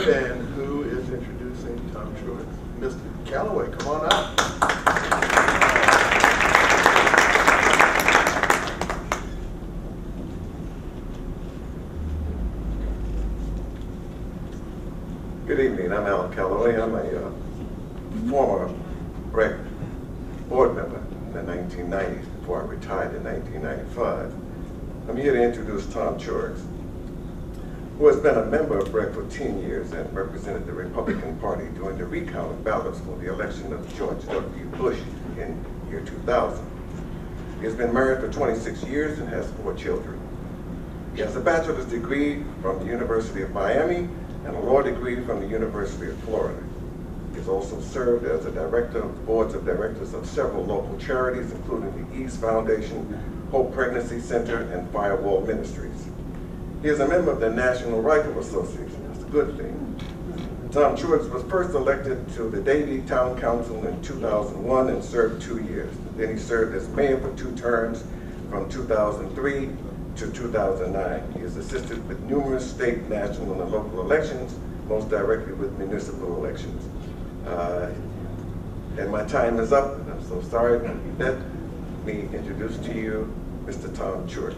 and who is introducing Tom Truex? Mr. Calloway, come on up. Good evening, I'm Alan Calloway. I'm a former BREC board member in the 1990s before I retired in 1995. I'm here to introduce Tom Truex, who has been a member of BREC for 10 years and represented the Republican Party during the recount of ballots for the election of George W. Bush in year 2000. He has been married for 26 years and has 4 children. He has a bachelor's degree from the University of Miami and a law degree from the University of Florida. He has also served as a director of the boards of directors of several local charities, including the East Foundation, Hope Pregnancy Center, and Firewall Ministries. He is a member of the National Rifle Association. That's a good thing. Tom Truex was first elected to the Davie Town Council in 2001 and served 2 years. Then he served as mayor for 2 terms from 2003 to 2009. He has assisted with numerous state, national, and local elections, most directly with municipal elections. And my time is up, and I'm so sorry. Let me introduce to you Mr. Tom Truex.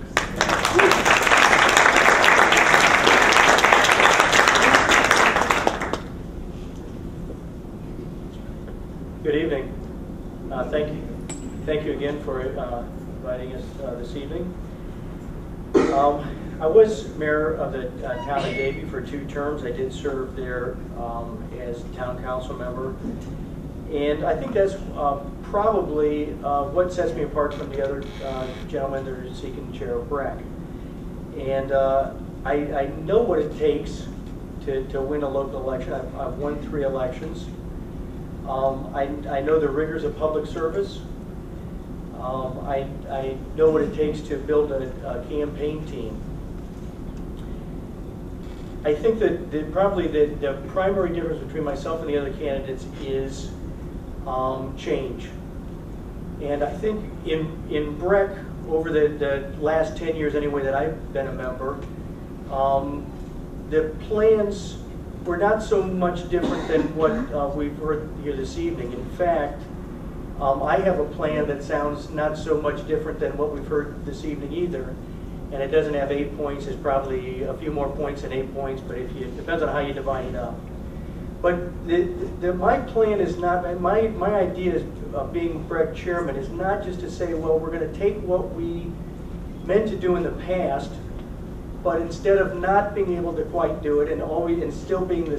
Good evening. Thank you again for inviting us this evening. I was mayor of the town of Davie for 2 terms. I did serve there as town council member. And I think that's probably what sets me apart from the other gentlemen that are seeking the chair of BREC. And I know what it takes to win a local election. I've won 3 elections. I know the rigors of public service. I know what it takes to build a campaign team. I think that probably the primary difference between myself and the other candidates is change. And I think in BREC, over the last 10 years anyway that I've been a member, the plans were not so much different than what we've heard here this evening. In fact, I have a plan that sounds not so much different than what we've heard this evening either. And it doesn't have 8 points. It's probably a few more points than 8 points, but it depends on how you divide it up. But my plan is not, my idea of being BREC chairman is not just to say, well, we're going to take what we meant to do in the past, but instead of not being able to quite do it and still being the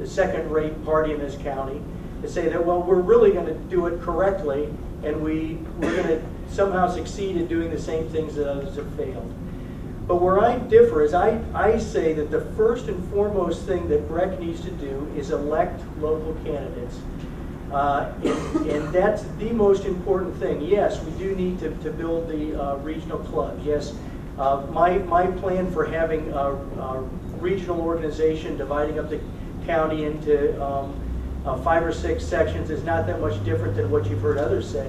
second-rate party in this county, to say that, well, we're really going to do it correctly, and we're going to somehow succeed in doing the same things that others have failed. But where I differ is I say that the first and foremost thing that BREC needs to do is elect local candidates. And that's the most important thing. Yes, we do need to build the regional club. Yes, my plan for having a regional organization dividing up the county into 5 or 6 sections is not that much different than what you've heard others say.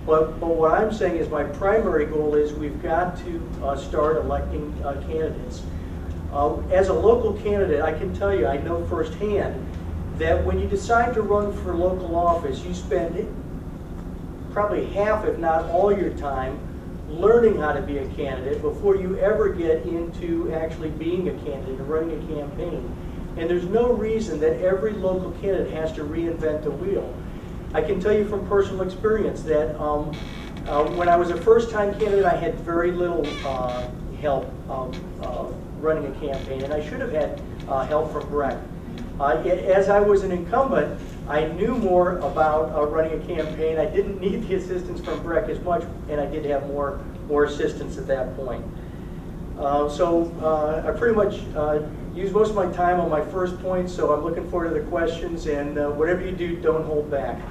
But what I'm saying is my primary goal is we've got to start electing candidates. As a local candidate, I can tell you, I know firsthand that when you decide to run for local office, you spend probably half, if not all your time, learning how to be a candidate before you ever get into actually being a candidate and running a campaign. And there's no reason that every local candidate has to reinvent the wheel. I can tell you from personal experience that when I was a first-time candidate, I had very little help running a campaign, and I should have had help from BREC. As I was an incumbent, I knew more about running a campaign. I didn't need the assistance from BREC as much, and I did have more assistance at that point. So I pretty much used most of my time on my first point, so I'm looking forward to the questions, and whatever you do, don't hold back.